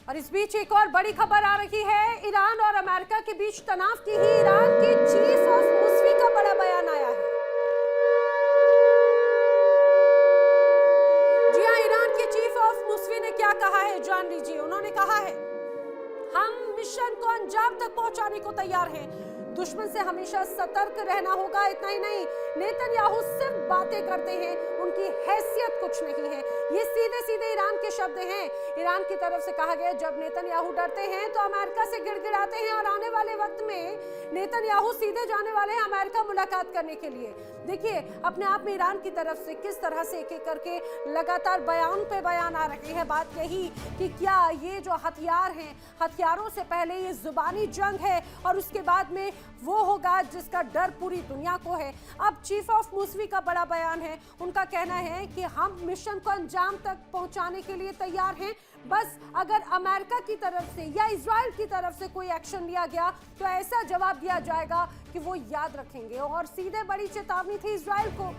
और इस बीच एक और बड़ी खबर आ रही है। ईरान और अमेरिका के बीच तनाव की ही ईरान के चीफ ऑफ मुस्वी का बड़ा बयान आया है। जी हां, ईरान के चीफ ऑफ मुस्वी ने क्या कहा है जान लीजिए। उन्होंने कहा है, हम मिशन को अंजाम तक पहुंचाने को तैयार हैं। दुश्मन से हमेशा सतर्क रहना होगा। इतना ही नहीं, नेतन्याहू सिर्फ बातें करते हैं, उनकी हैसियत कुछ नहीं है। ये सीधे सीधे ईरान के शब्द हैं। ईरान की तरफ से कहा गया, जब नेतन्याहू डरते हैं तो अमेरिका से गिड़गिड़ाते हैं और आने वाले वक्त में नेतन्याहू सीधे जाने वाले हैं अमेरिका मुलाकात करने के लिए। देखिए अपने आप में ईरान की तरफ से किस तरह से एक एक करके लगातार बयान पे बयान आ रहे हैं। बात यही कि क्या ये जो हथियार हैं, हथियारों से पहले ये जुबानी जंग है और उसके बाद में वो होगा जिसका डर पूरी दुनिया को है। अब चीफ ऑफ मुस्वी का बड़ा बयान है। उनका कहना है कि हम मिशन को अंजाम तक पहुंचाने के लिए तैयार हैं, बस अगर अमेरिका की तरफ से या इजराइल की तरफ से कोई एक्शन लिया गया तो ऐसा जवाब दिया जाएगा कि वो याद रखेंगे। और सीधे बड़ी चेतावनी थी इजराइल को।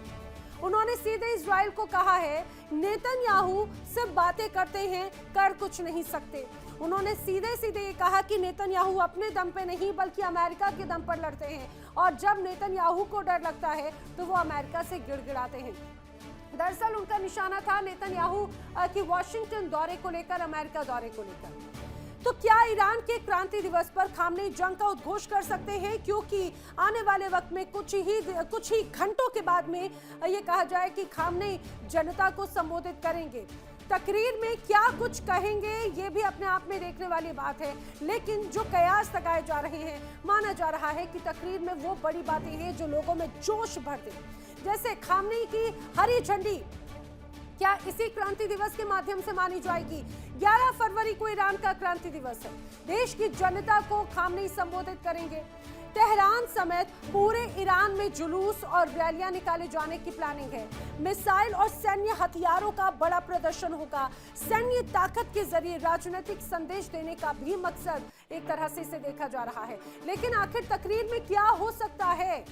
उन्होंने सीधे इजराइल को कहा है, नेतन्याहू सिर्फ बातें करते हैं, कर कुछ नहीं सकते। उन्होंने सीधे सीधे ये कहा कि नेतन्याहू अपने दम पे नहीं बल्कि अमेरिका के दम पर लड़ते हैं और जब नेतन्याहू को डर लगता है तो वो अमेरिका से गिड़गिड़ाते हैं। दरअसल उनका निशाना था नेतन्याहू की वॉशिंगटन दौरे को लेकर, अमेरिका दौरे को लेकर। तो क्या ईरान के क्रांति दिवस पर खामनेई जंग का उद्घोष कर सकते हैं, क्योंकि आने वाले वक्त में कुछ ही घंटों के बाद में ये कहा जाए कि खामनेई जनता को संबोधित करेंगे। तकरीर में क्या कुछ कहेंगे ये भी अपने आप में देखने वाली बात है, लेकिन जो कयास लगाए जा रहे हैं, माना जा रहा है कि तकरीर में वो बड़ी बातें हैं जो लोगों में जोश भर दे। जैसे खामनेई की हरी झंडी क्या इसी क्रांति दिवस के माध्यम से मानी जाएगी। 11 फरवरी को ईरान का क्रांति दिवस है। देश की जनता को खामनेई संबोधित करेंगे। तेहरान समेत पूरे ईरान में जुलूस और रैलियां निकाले जाने की प्लानिंग है। मिसाइल और सैन्य हथियारों का बड़ा प्रदर्शन होगा। सैन्य ताकत के जरिए राजनीतिक संदेश देने का भी मकसद एक तरह से इसे देखा जा रहा है। लेकिन आखिर तकरीर में क्या हो सकता है?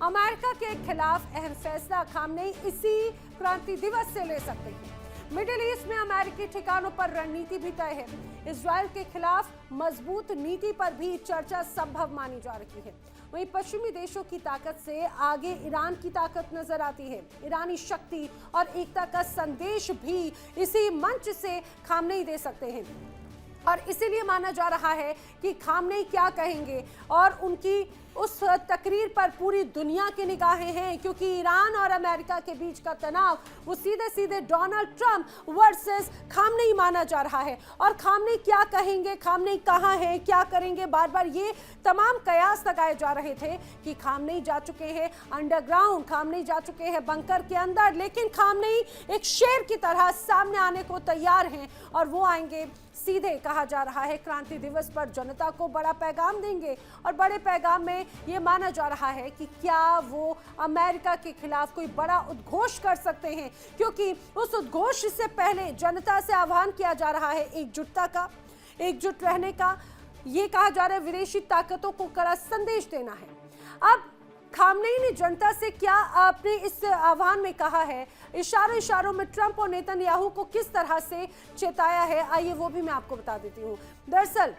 अमेरिका के खिलाफ अहम फैसला खामनेई इसी क्रांति दिवस से ले सकते हैं। मिडिल ईस्ट में अमेरिकी ठिकानों पर रणनीति भी तय है। इजराइल के खिलाफ मजबूत नीति पर भी चर्चा संभव मानी जा रही है। वहीं पश्चिमी देशों की ताकत से आगे ईरान की ताकत नजर आती है। ईरानी शक्ति और एकता का संदेश भी इसी मंच से खामनेई दे सकते हैं और इसीलिए माना जा रहा है कि खामनेई क्या कहेंगे और उनकी उस तकरीर पर पूरी दुनिया की निगाहें हैं, क्योंकि ईरान और अमेरिका के बीच का तनाव वो सीधे सीधे डोनाल्ड ट्रंप वर्सेस खामनेई माना जा रहा है। और खामनेई क्या कहेंगे, खामनेई कहाँ हैं, क्या करेंगे, बार बार ये तमाम कयास लगाए जा रहे थे कि खामनेई जा चुके हैं अंडरग्राउंड, खामनेई जा चुके हैं बंकर के अंदर, लेकिन खामनेई एक शेर की तरह सामने आने को तैयार हैं और वो आएंगे सीधे, कहा जा रहा है, क्रांति दिवस पर जनता को बड़ा पैगाम देंगे। और बड़े पैगाम में ये माना जा रहा है कि क्या वो अमेरिका के खिलाफ कोई बड़ा उद्घोष कर सकते हैं, क्योंकि उस उद्घोष से पहले जनता से आह्वान किया जा रहा है एकजुटता का, एकजुट रहने का। ये कहा जा रहा है विदेशी ताकतों को कड़ा संदेश देना है। अब खामनेई ने जनता से क्या अपने इस आह्वान में कहा है, इशारों में ट्रंप और नेतन्याहू को किस तरह से चेताया है, आइए वो भी मैं आपको बता देती हूँ। दरअसल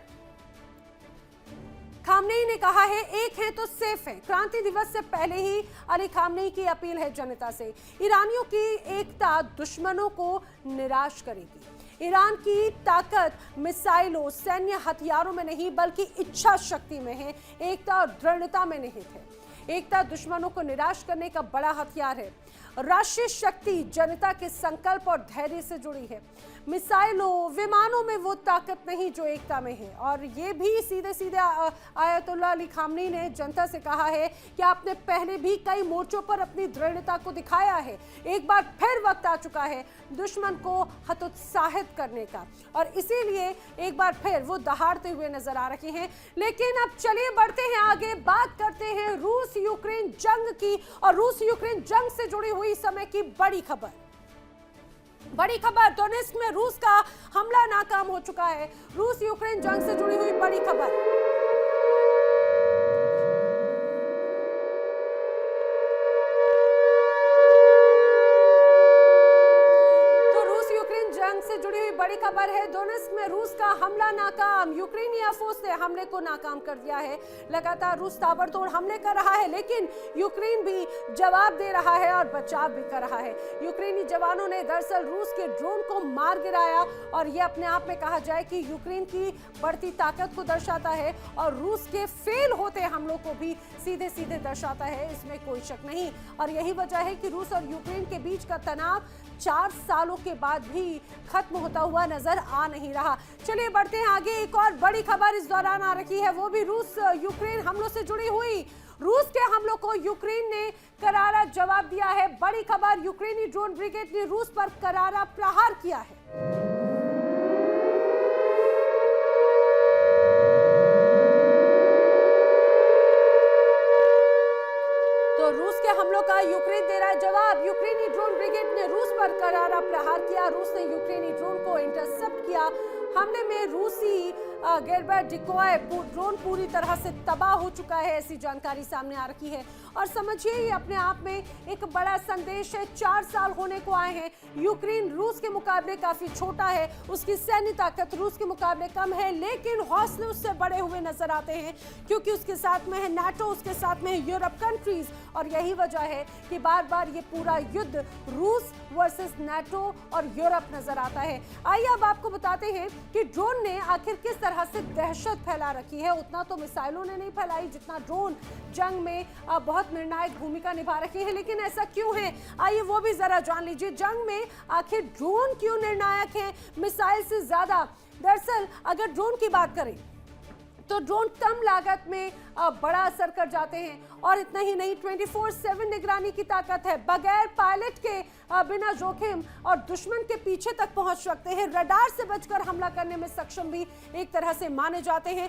खामनेई ने कहा है, एक है तो सेफ है। क्रांति दिवस से पहले ही अली खामनेई की अपील है जनता से, ईरानियों की एकता दुश्मनों को निराश करेगी। ईरान की ताकत मिसाइलों, सैन्य हथियारों में नहीं बल्कि इच्छा शक्ति में है, एकता और दृढ़ता में निहित है। एकता दुश्मनों को निराश करने का बड़ा हथियार है। राष्ट्रीय शक्ति जनता के संकल्प और धैर्य से जुड़ी है। मिसाइलों, विमानों में वो ताकत नहीं जो एकता में है। और ये भी सीधे सीधे आयतुल्लाह अली खामनेई ने जनता से कहा है कि आपने पहले भी कई मोर्चों पर अपनी दृढ़ता को दिखाया है, एक बार फिर वक्त आ चुका है दुश्मन को हतोत्साहित करने का, और इसीलिए एक बार फिर वो दहाड़ते हुए नजर आ रहे हैं। लेकिन अब चलिए बढ़ते हैं आगे, बात करते हैं रूस यूक्रेन जंग की, और रूस यूक्रेन जंग से जुड़ी हुई समय की बड़ी खबर। डोनेस्क में रूस का हमला नाकाम हो चुका है। रूस यूक्रेन जंग से जुड़ी हुई बड़ी खबर। तो रूस यूक्रेन जंग से जुड़ी हुई बड़ी खबर है, दोनेत्स्क में रूस का हमला नाकाम। यूक्रेनी एयरफोर्स ने हमले को नाकाम कर दिया है। लगातार रूस ताबड़तोड़ हमले कर रहा है, लेकिन यूक्रेन भी जवाब दे रहा है और बचाव भी कर रहा है। यूक्रेनी जवानों ने दरअसल रूस के ड्रोन को मार गिराया और ये अपने आप में कहा जाए कि यूक्रेन की बढ़ती ताकत को दर्शाता है और रूस के फेल होते हमलों को भी सीधे सीधे दर्शाता है, इसमें कोई शक नहीं। और यही वजह है कि रूस और यूक्रेन के बीच का तनाव 4 सालों के बाद भी खत्म होता हुआ नजर आ नहीं रहा। चलिए बढ़ते हैं आगे। एक और बड़ी खबर इस दौरान आ रही है, वो भी रूस यूक्रेन हमलों से जुड़ी हुई। रूस के हमलों को यूक्रेन ने करारा जवाब दिया है। बड़ी खबर, यूक्रेनी ड्रोन ब्रिगेड ने रूस पर करारा प्रहार किया है। तो रूस के हमलों का यूक्रेन दे रहा है जवाब। यूक्रेनी ड्रोन ब्रिगेड ने रूस पर करारा प्रहार किया। रूस ने यूक्रेनी ड्रोन को इंटरसेप्ट किया। हमले में रूसी गेरबर्ट डिकॉय ड्रोन पूरी तरह से तबाह हो चुका है, ऐसी जानकारी सामने आ रही है। और समझिए ये अपने आप में एक बड़ा संदेश है। 4 साल होने को आए हैं। यूक्रेन रूस के मुकाबले काफी छोटा है, उसकी सैन्य ताकत रूस के मुकाबले कम है, लेकिन हौसले उससे बड़े हुए नजर आते हैं क्योंकि उसके साथ में है नाटो, उसके साथ में है यूरोप कंट्रीज। और यही वजह है कि बार बार ये पूरा युद्ध रूस वर्सेस नाटो और यूरोप नजर आता है। आइए अब आपको बताते हैं कि ड्रोन ने आखिर किस तरह से दहशत फैला रखी है। उतना तो मिसाइलों ने नहीं फैलाई जितना ड्रोन जंग में बहुत निर्णायक भूमिका निभा रही है। लेकिन ऐसा क्यों है, आइए वो भी जरा जान लीजिए। जंग में आखिर ड्रोन क्यों निर्णायक है मिसाइल से ज्यादा? दरअसल अगर ड्रोन की बात करें तो ड्रोन कम लागत में बड़ा असर कर जाते हैं और इतना ही नहीं 24/7 निगरानी की ताकत है। बगैर पायलट के बिना जोखिम और दुश्मन के पीछे तक पहुंच सकते हैं। रडार से बचकर हमला करने में सक्षम भी एक तरह से माने जाते हैं।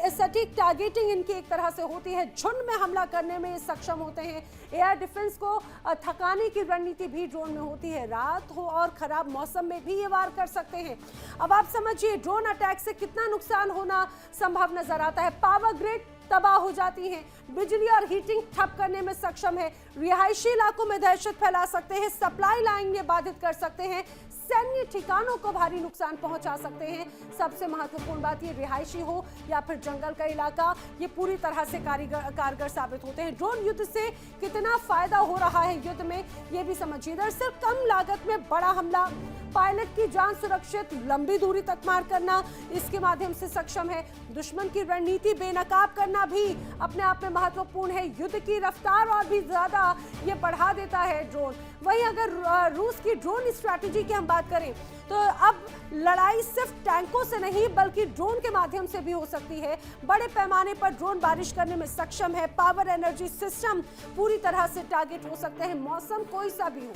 सटीक टारगेटिंग इनकी एक तरह से होती है। झुंड में हमला करने में सक्षम होते हैं। एयर डिफेंस को थकाने की रणनीति भी ड्रोन में होती है। रात हो और खराब मौसम में भी ये वार कर सकते हैं। अब आप समझिए ड्रोन अटैक से कितना नुकसान होना संभव नजर आता है। पावर ग्रिड तबाह हो जाती है, बिजली और हीटिंग ठप करने में सक्षम है, रिहायशी इलाकों में दहशत फैला सकते हैं, सप्लाई लाइन में बाधित कर सकते हैं, सैन्य ठिकानों को भारी नुकसान पहुंचा सकते हैं। सबसे महत्वपूर्ण बात ये रिहायशी हो या फिर जंगल का इलाका, ये पूरी तरह से कारगर साबित होते हैं। ड्रोन युद्ध से कितना फायदा हो रहा है युद्ध में ये भी समझिए। दरअसल कम लागत में बड़ा हमला, पायलट की जान सुरक्षित, लंबी दूरी तक मार करना इसके माध्यम से सक्षम है। दुश्मन की रणनीति बेनकाब करना भी अपने आप में महत्वपूर्ण है। युद्ध की रफ्तार और भी ज्यादा ये बढ़ा देता है ड्रोन। वहीं अगर रूस की ड्रोन स्ट्रैटेजी की हम बात करें तो अब लड़ाई सिर्फ टैंकों से नहीं बल्कि ड्रोन के माध्यम से भी हो सकती है। बड़े पैमाने पर ड्रोन बारिश करने में सक्षम है। पावर एनर्जी सिस्टम पूरी तरह से टारगेट हो सकते हैं। मौसम कोई सा भी हो,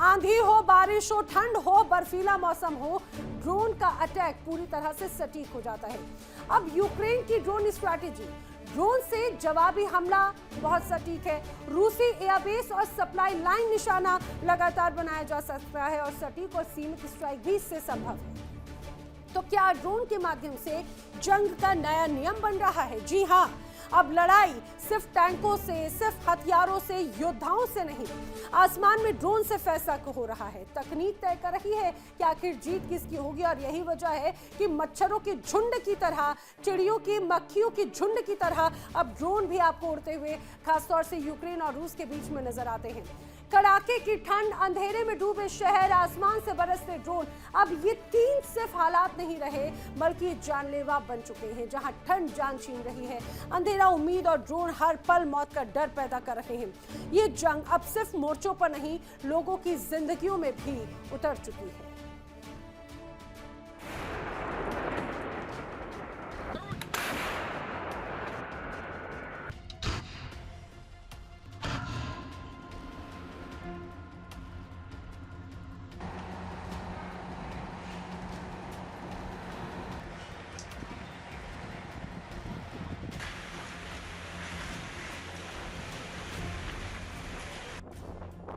आंधी हो, बारिश हो, ठंड हो, बर्फीला मौसम हो, ड्रोन का अटैक पूरी तरह से सटीक हो जाता है। अब यूक्रेन की ड्रोन स्ट्रैटेजी, ड्रोन से जवाबी हमला बहुत सटीक है। रूसी एयरबेस और सप्लाई लाइन निशाना लगातार बनाया जा सकता है और सटीक और सीमित स्ट्राइक भी इससे संभव है। तो क्या ड्रोन के माध्यम से जंग का नया नियम बन रहा है? जी हाँ, अब लड़ाई सिर्फ टैंकों से, सिर्फ हथियारों से, योद्धाओं से नहीं, आसमान में ड्रोन से फैसला हो रहा है। तकनीक तय कर रही है कि आखिर जीत किसकी होगी और यही वजह है कि मच्छरों की झुंड की तरह, चिड़ियों की, मक्खियों की झुंड की तरह अब ड्रोन भी आपको उड़ते हुए खासतौर से यूक्रेन और रूस के बीच में नजर आते हैं। कड़ाके की ठंड, अंधेरे में डूबे शहर, आसमान से बरसते ड्रोन, अब ये 3 सिर्फ हालात नहीं रहे बल्कि जानलेवा बन चुके हैं। जहां ठंड जान छीन रही है, अंधेरा उम्मीद और ड्रोन हर पल मौत का डर पैदा कर रहे हैं। ये जंग अब सिर्फ मोर्चों पर नहीं, लोगों की जिंदगियों में भी उतर चुकी है।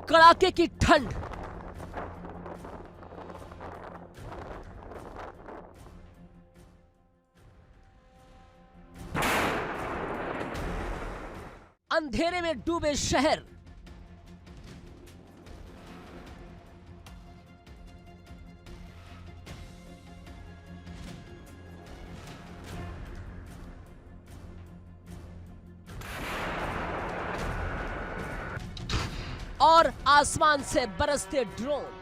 कड़ाके की ठंड, अंधेरे में डूबे शहर, और आसमान से बरसते ड्रोन।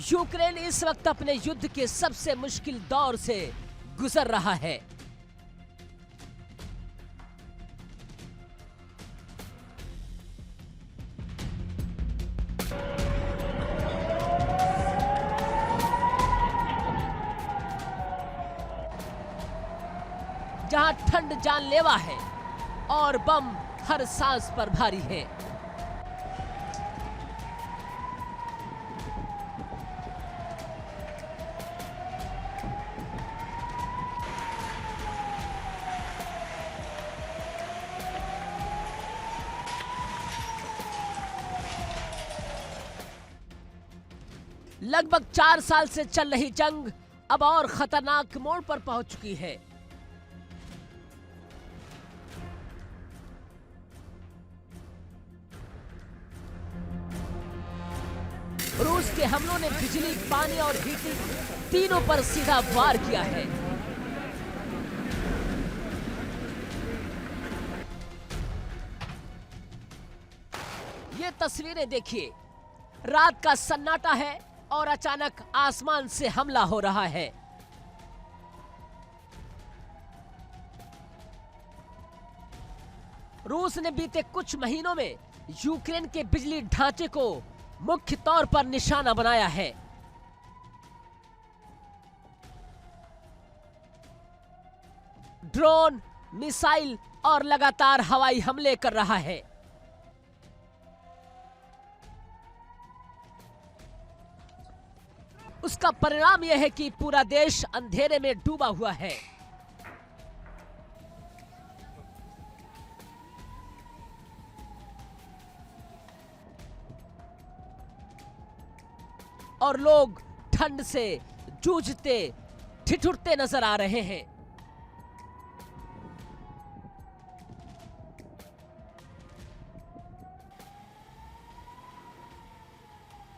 यूक्रेन इस वक्त अपने युद्ध के सबसे मुश्किल दौर से गुजर रहा है। जहां ठंड जानलेवा है और बम हर सांस पर भारी है। लगभग 4 साल से चल रही जंग अब और खतरनाक मोड़ पर पहुंच चुकी है। रूस के हमलों ने बिजली, पानी और हीटिंग तीनों पर सीधा वार किया है। ये तस्वीरें देखिए, रात का सन्नाटा है और अचानक आसमान से हमला हो रहा है। रूस ने बीते कुछ महीनों में यूक्रेन के बिजली ढांचे को मुख्य तौर पर निशाना बनाया है। ड्रोन, मिसाइल और लगातार हवाई हमले कर रहा है। उसका परिणाम यह है कि पूरा देश अंधेरे में डूबा हुआ है। और लोग ठंड से जूझते, ठिठुरते नजर आ रहे हैं।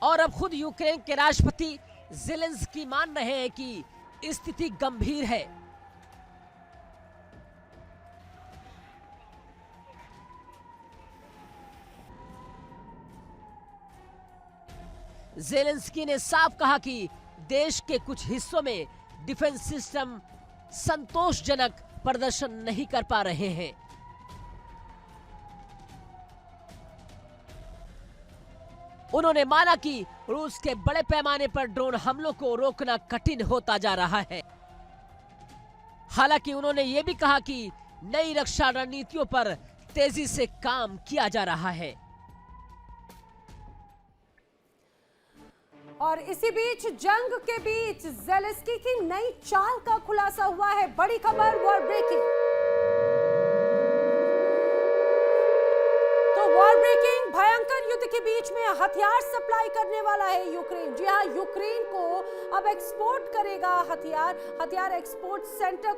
और अब खुद यूक्रेन के राष्ट्रपति ज़ेलेंस्की मान रहे हैं कि स्थिति गंभीर है। ज़ेलेंस्की ने साफ कहा कि देश के कुछ हिस्सों में डिफेंस सिस्टम संतोषजनक प्रदर्शन नहीं कर पा रहे हैं। उन्होंने माना कि रूस के बड़े पैमाने पर ड्रोन हमलों को रोकना कठिन होता जा रहा है। हालांकि उन्होंने ये भी कहा कि नई रक्षा रणनीतियों पर तेजी से काम किया जा रहा है। और इसी बीच जंग के बीच ज़ेलेंस्की की नई चाल का खुलासा हुआ है। बड़ी खबर, वॉर ब्रेकिंग। वॉर ब्रेकिंग, भयंकर युद्ध के बीच में हथियार सप्लाई करने वाला है यूक्रेन। जी हां, यूक्रेन को अब एक्सपोर्ट करेगा हथियार एक्सपोर्ट सेंटर